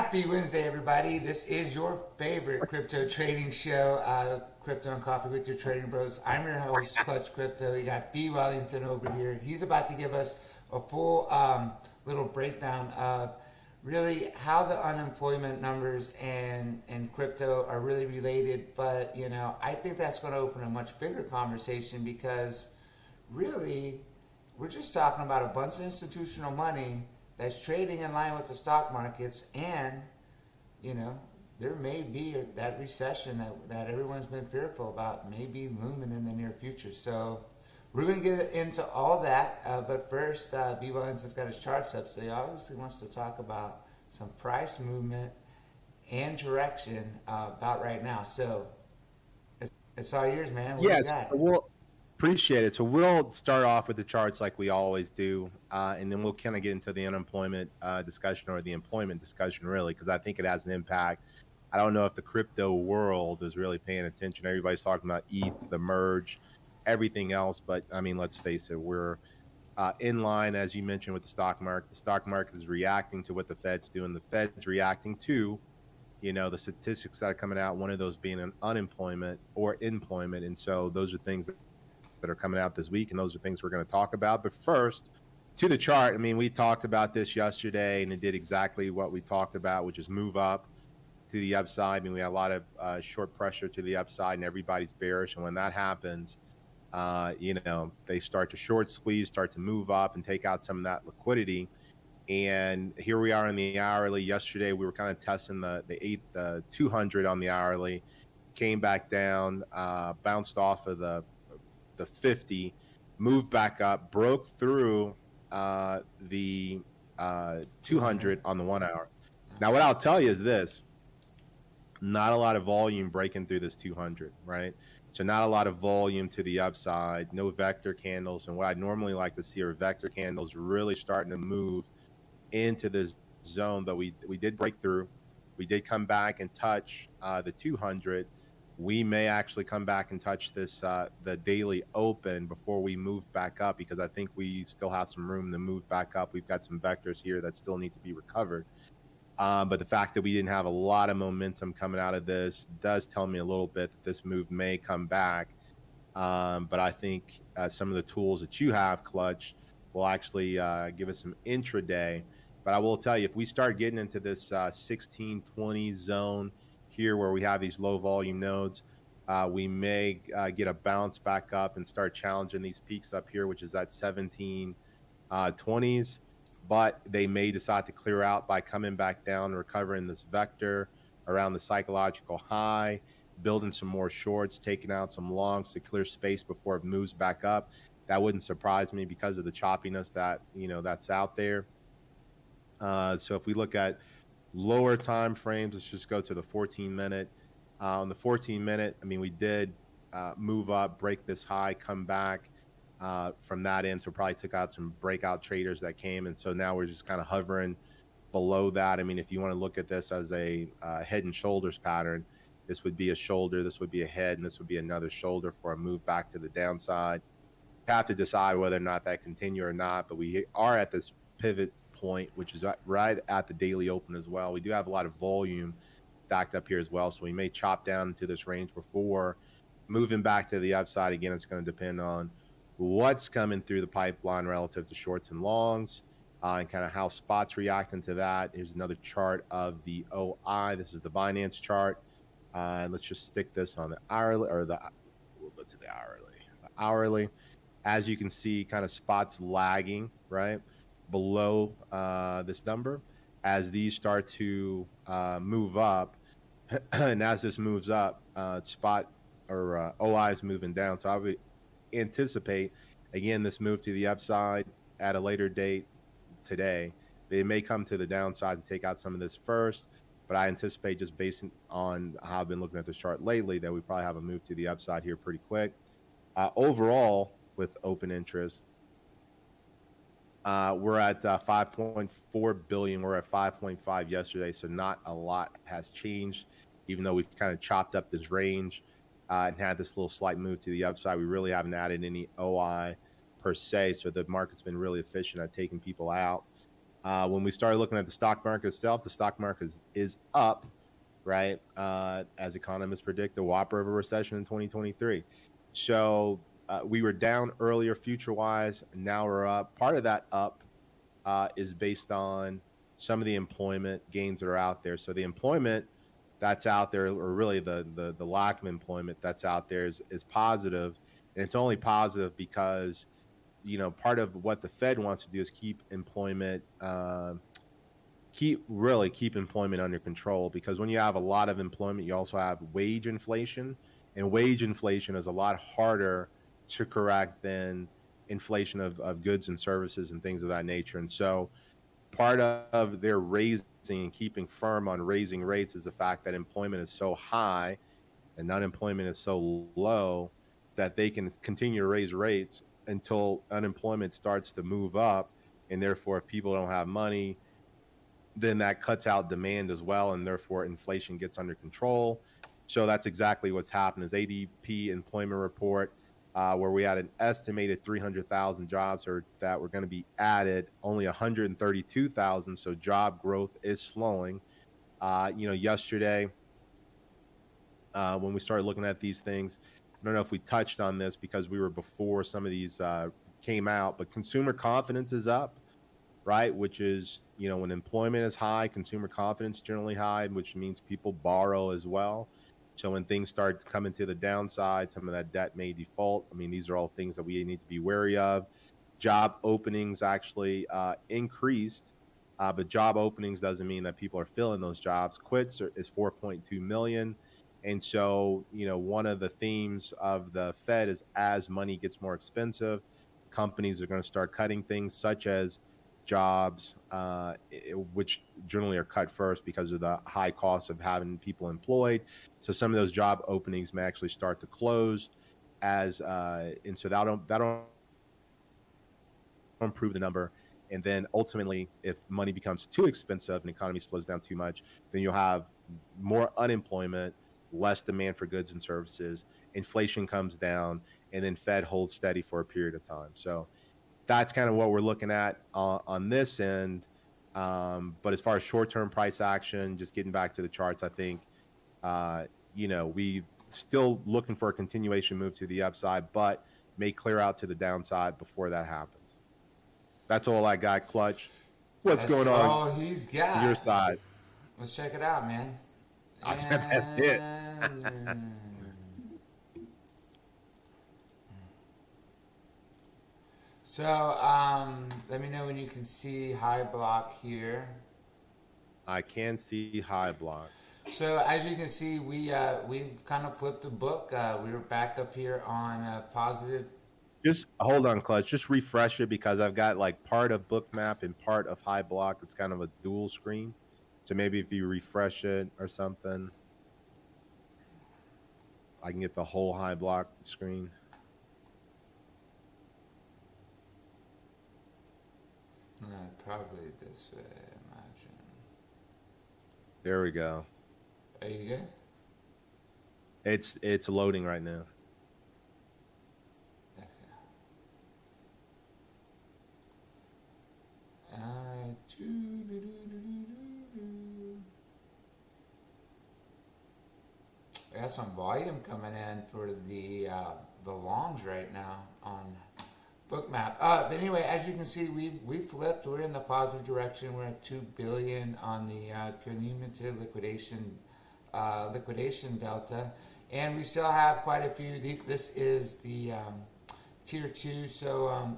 Happy Wednesday, everybody. This is your favorite crypto trading show, Crypto and Coffee with your trading bros. I'm your host, Clutch Crypto. You got B. Wellington over here. He's about to give us a full little breakdown of really how the unemployment numbers and crypto are really related. But, I think that's going to open a much bigger conversation because really we're just talking about a bunch of institutional money that's trading in line with the stock markets, and there may be that recession that everyone's been fearful about may be looming in the near future. So we're going to get into all that, but first, B. Wellington's got his charts up, so he obviously wants to talk about some price movement and direction about right now. So it's all yours, man. What do you Yes, got? we'll appreciate it. So we'll start off with the charts like we always do, and then we'll kind of get into the unemployment discussion or the employment discussion, really, because I think it has an impact. I don't know if the crypto world is really paying attention. Everybody's talking about ETH, the merge, everything else, but I mean, let's face it, we're in line, as you mentioned, with the stock market. The stock market is reacting to what the Fed's doing. The Fed's reacting to the statistics that are coming out, one of those being an unemployment or employment. And so those are things that are coming out this week, and those are things we're going to talk about. But first, to the chart, I mean, we talked about this yesterday, and it did exactly what we talked about, which is move up to the upside. I mean, we had a lot of short pressure to the upside, and everybody's bearish. And when that happens, they start to short squeeze, start to move up and take out some of that liquidity. And here we are in the hourly. Yesterday, we were kind of testing the 200 on the hourly, came back down, bounced off of the 50, moved back up, broke through the 200 on the 1 hour. Now, what I'll tell you is this: not a lot of volume breaking through this 200, right? So not a lot of volume to the upside, no vector candles. And what I'd normally like to see are vector candles really starting to move into this zone that we did break through. We did come back and touch the 200. We may actually come back and touch this the daily open before we move back up, because I think we still have some room to move back up. We've got some vectors here that still need to be recovered. But the fact that we didn't have a lot of momentum coming out of this does tell me a little bit that this move may come back. But I think some of the tools that you have, Clutch, will actually give us some intraday. But I will tell you, if we start getting into this 1620 zone here where we have these low volume nodes, we may get a bounce back up and start challenging these peaks up here, which is at 1720s. But they may decide to clear out by coming back down, recovering this vector around the psychological high, building some more shorts, taking out some longs to clear space before it moves back up. That wouldn't surprise me because of the choppiness that that's out there. So if we look at lower time frames, let's just go to the 14-minute. On the 14-minute, I mean, we did move up, break this high, come back from that end. So probably took out some breakout traders that came. And so now we're just kind of hovering below that. I mean, if you want to look at this as a head and shoulders pattern, this would be a shoulder, this would be a head, and this would be another shoulder for a move back to the downside. Have to decide whether or not that continue or not, but we are at this pivot point, which is right at the daily open as well. We do have a lot of volume stacked up here as well, so we may chop down into this range before moving back to the upside. Again, it's going to depend on what's coming through the pipeline relative to shorts and longs, and kind of how spots reacting to that. Here's another chart of the OI. This is the Binance chart. And let's just stick this on the hourly, or we'll go to the hourly. The hourly, as you can see, kind of spots lagging right below this number as these start to move up. And as this moves up, spot or OI is moving down. So I would anticipate, again, this move to the upside at a later date today. They may come to the downside to take out some of this first, but I anticipate, just based on how I've been looking at this chart lately, that we probably have a move to the upside here pretty quick. Overall, with open interest, we're at 5.4 billion. We're at 5.5 yesterday, so not a lot has changed, even though we've kind of chopped up this range and had this little slight move to the upside. We really haven't added any OI per se, so the market's been really efficient at taking people out. When we started looking at the stock market itself, the stock market is up, right? As economists predict a whopper of a recession in 2023. So we were down earlier future wise. Now we're up. Part of that up is based on some of the employment gains that are out there. So the employment that's out there, or really the lack of employment that's out there, is positive, and it's only positive because part of what the Fed wants to do is keep employment under control, because when you have a lot of employment, you also have wage inflation, and wage inflation is a lot harder to correct than inflation of goods and services and things of that nature. And so part of their raising and keeping firm on raising rates is the fact that employment is so high and unemployment is so low that they can continue to raise rates until unemployment starts to move up. And therefore, if people don't have money, then that cuts out demand as well, and therefore inflation gets under control. So that's exactly what's happened. Is ADP employment report, where we had an estimated 300,000 jobs that were going to be added, only 132,000. So job growth is slowing. Yesterday, when we started looking at these things, I don't know if we touched on this because we were before some of these came out, but consumer confidence is up, right? Which is, when employment is high, consumer confidence generally high, which means people borrow as well. So when things start coming to the downside, some of that debt may default. I mean, these are all things that we need to be wary of. Job openings actually increased, but job openings doesn't mean that people are filling those jobs. Quits is 4.2 million. And so, one of the themes of the Fed is, as money gets more expensive, companies are going to start cutting things such as jobs, which generally are cut first because of the high cost of having people employed. So some of those job openings may actually start to close, and so that'll improve the number. And then ultimately, if money becomes too expensive and the economy slows down too much, then you'll have more unemployment, less demand for goods and services, inflation comes down, and then Fed holds steady for a period of time. So that's kind of what we're looking at on this end. But as far as short-term price action, just getting back to the charts, I think, we still looking for a continuation move to the upside, but may clear out to the downside before that happens. That's all I got, Clutch. What's That's going on all he's got. your side? Let's check it out, man. That's it. And so, let me know when you can see high block here. I can see high block. So as you can see, we've kind of flipped the book. We were back up here on positive. Just hold on, Clutch. Just refresh it, because I've got like part of Bookmap and part of High Block. It's kind of a dual screen. So maybe if you refresh it or something, I can get the whole High Block screen. Probably this way, imagine. There we go. Are you good? It's loading right now. We got some volume coming in for the longs right now on Bookmap. But anyway, as you can see, we flipped. We're in the positive direction. We're at 2 billion on the cumulative liquidation delta, and we still have quite a few. This is the tier 2, so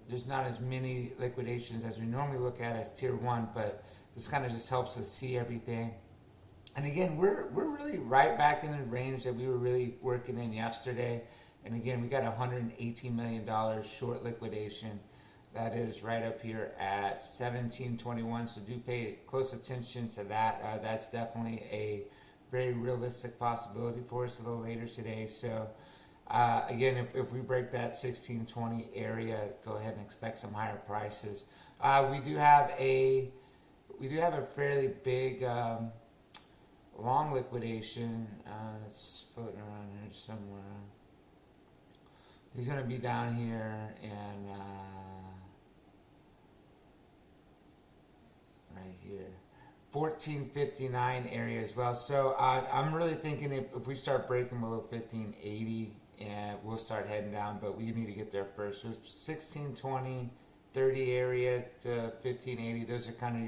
there's not as many liquidations as we normally look at as tier 1, but this kind of just helps us see everything. And again, we're really right back in the range that we were really working in yesterday. And again, we got $118 million short liquidation. That is right up here at 1721. So do pay close attention to that. That's definitely a very realistic possibility for us a little later today. So again, if we break that 1620 area, go ahead and expect some higher prices. We do have a fairly big long liquidation. It's floating around here somewhere. He's going to be down here, and right here. 1459 area as well. So I'm really thinking if we start breaking below 1580, and we'll start heading down, but we need to get there first. So 1620, 30 area to 1580. Those are kind of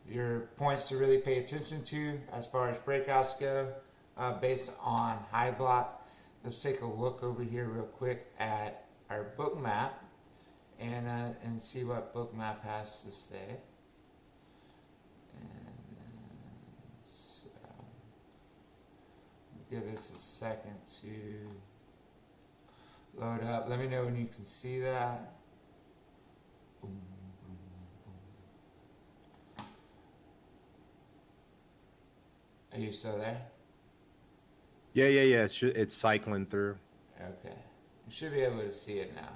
your points to really pay attention to as far as breakouts go, based on high block. Let's take a look over here real quick at our book map and see what book map has to say. Give this a second to load up. Let me know when you can see that. Boom, boom, boom. Are you still there? Yeah. It's cycling through. Okay. You should be able to see it now.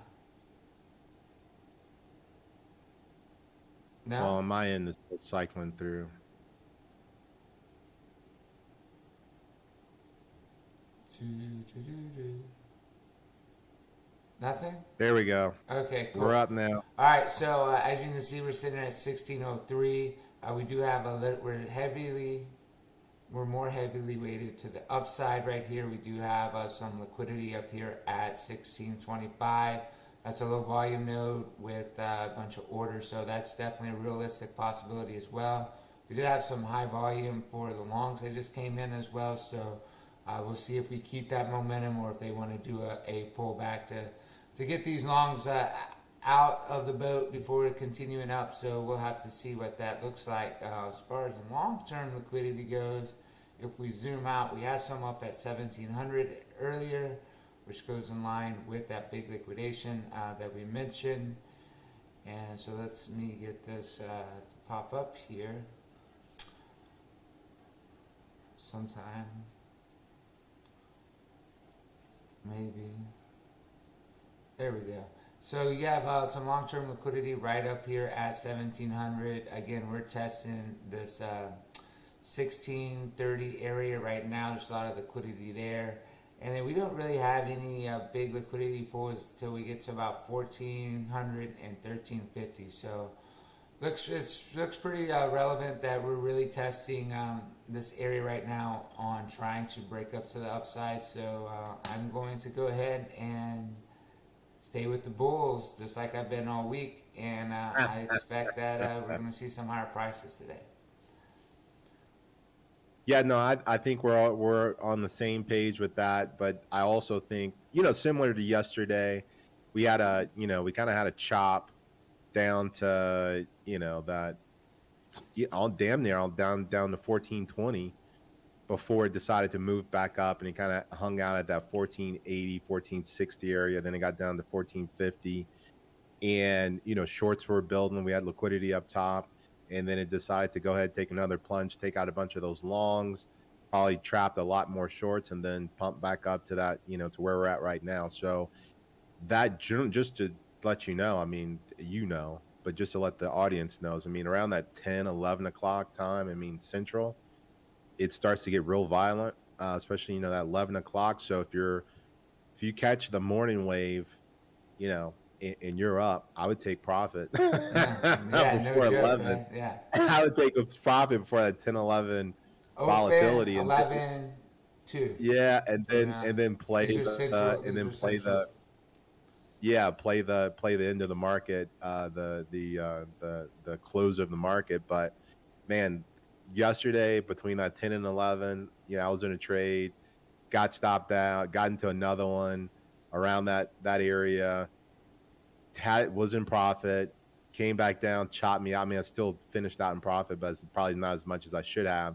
No? Well, on my end, it's cycling through. Nothing? There we go. Okay, cool. We're up now. All right, so as you can see, we're sitting at 1603. We do have we're more heavily weighted to the upside right here. We do have some liquidity up here at 1625. That's a low volume node with a bunch of orders, so that's definitely a realistic possibility as well. We did have some high volume for the longs that just came in as well, so we'll see if we keep that momentum or if they want to do a pullback to get these longs out of the boat before continuing up. So we'll have to see what that looks like. As far as the long-term liquidity goes, if we zoom out, we had some up at 1700 earlier, which goes in line with that big liquidation that we mentioned. And so let's me get this to pop up here sometime. Maybe. There we go. So you have some long-term liquidity right up here at 1700. Again, we're testing this 1630 area right now. There's a lot of liquidity there. And then we don't really have any big liquidity pools until we get to about 1400 and 1350. So looks pretty relevant that we're really testing this area right now on trying to break up to the upside. So I'm going to go ahead and stay with the bulls just like I've been all week, and I expect that we're going to see some higher prices today. Yeah, no, I think we're on the same page with that, but I also think, similar to yesterday, we had we kind of had a chop down to, that all damn near all down to 1420 before it decided to move back up, and it kind of hung out at that 1480, 1460 area. Then it got down to 1450, and shorts were building. We had liquidity up top. And then it decided to go ahead, take another plunge, take out a bunch of those longs, probably trapped a lot more shorts, and then pump back up to that, to where we're at right now. So that, just to let you know, but just to let the audience knows, around that 10, 11 o'clock time, Central, it starts to get real violent, especially, that 11 o'clock. So if you catch the morning wave, and you're up, I would take profit before 11. Right? Yeah. I would take a profit before that 10, 11 volatility. 11, 2. Yeah, and then play the end of the market, the close of the market. But man, yesterday between that 10 and 11, I was in a trade, got stopped out, got into another one around that area. Was in profit, came back down, chopped me out. I still finished out in profit, but it's probably not as much as I should have.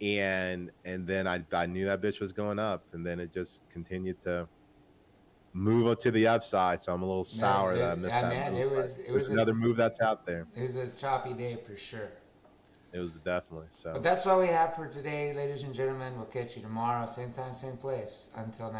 And then I knew that bitch was going up, and then it just continued to move up to the upside. So I'm a little sour that I missed that move. It was another move that's out there. It was a choppy day for sure. It was definitely so. But that's all we have for today, ladies and gentlemen. We'll catch you tomorrow, same time, same place. Until next.